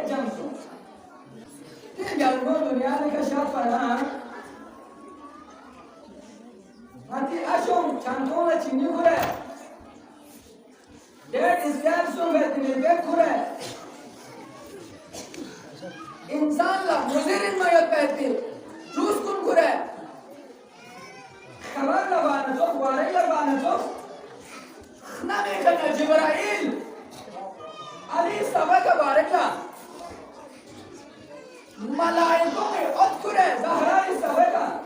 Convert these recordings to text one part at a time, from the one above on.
جمسون تيجي دنيا لك شافنا nanti asyong cantona cini kure dek islam sun betini bek kure insanlar muzirin mayat beti jus kun kure kabar labana çok varay labana çok nami kana Jibrail Ali sabaka barekla malaikon ke ot kure Zahra sabaka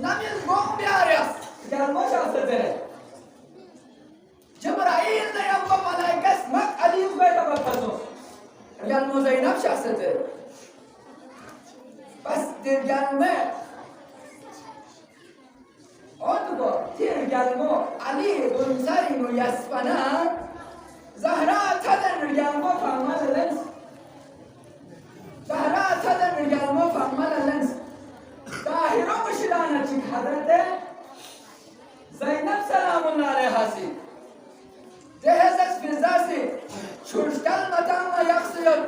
Namil gom biaras, gelmo şahsetere. Cebrail ne yapma malaikes mak Ali uzbayda bakmazo. Gelmo Zeynep şahsetere. Bas dir gelme. Odgo dir gelmo Ali gunzarinu yasfana. Zahra taden gelmo famala lens. Zahra taden gelmo famala lens. ظاهرا مشلانه چیک حضرت Zainab سلام الله علیها سی جهزش فیزاسی چورشکل متام یخسیت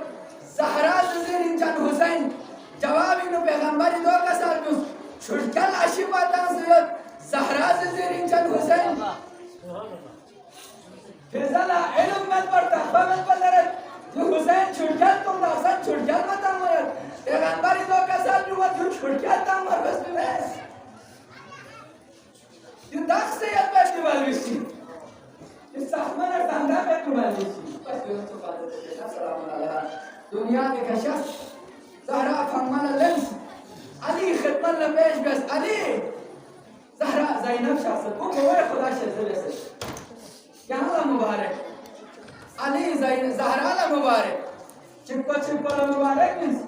زهرا زیرین جن حسین جوابی نو پیغمبری دو کسر دوست چورشکل عشی باتان سیت زهرا زیرین جن حسین فیزالا علم من پر تخبه من پدرد جو حسین چورشکل تم داستان چورشکل متام باید پیغمبری دو کسر دوست جو چورشکل تام بس بس یه دست یاد باشی بالویسی یه سخمن ارتنده بکنی بالویسی بس بیرون تو فاده دیگه سلام علیها دنیا که کشست زهرا فرمان لنس علی خدمت لپیش بس علی زهرا زینب شخصت اون بوی خدا شزه بسه یعنی مبارک علی زهرا مبارک چپا مبارک نیست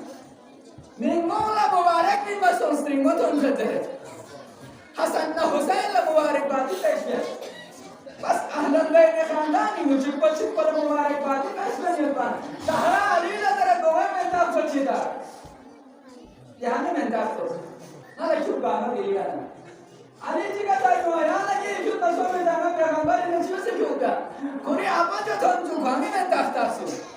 Mingola mubarak bin mason stringoton jete. Hasan na Hussein la mubarak baati peşme. Bas ahlan beyne khandani mujibba la mubarak baati peşme yapan. Zahra Ali la tara doğa mentaf çida. Yani mentaf to. Nala çubba ha diliya. Ali ji ka tai doğa ya lagi ju taso me dana peygamber ne çse çubba. Kuri apa jo ton ju khami mentaf tasu.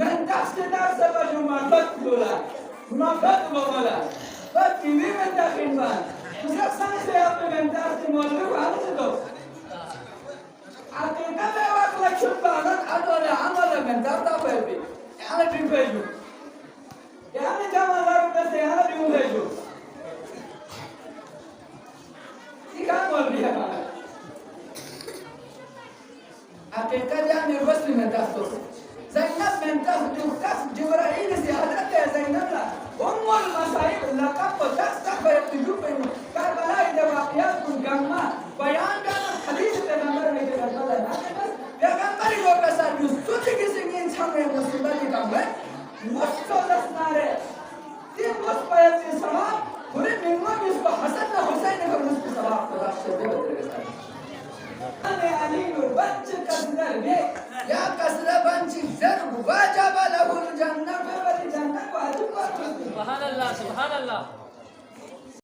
من تحت درس بجو مرفت دولا مرفت بولا بعد kiwi من داخل بان شخص سنسه آپ من تحت مولوی وانه تو عقیده به وقت لکشون بانات ادوله عمل من تحت آفایبی یعنی دیم بیجو یعنی جمع دارم دسته یعنی دیم بیجو این کام مولوی ہے عقیده یعنی رسل من تحت زينب بنت دكتور جبرائيل زيادة زينب لا أم المصائب لقب وتستقبل التجوب كربلاء دواقيات الجمع بيان كان حديث النمر من كربلاء پیغمبر کو کسر یوسف کی سنگین چھمے مصیبت کی کمے مستولس نارے تین مس پیت سے سواب پورے منگو میں اس کو حسن نہ حسین کو اس کو سواب خدا سے دے بدر انے علی نور بچ کسر بے یا کسر بنچ زر واجب له الجنہ ولی جنہ واجب سبحان اللہ سبحان اللہ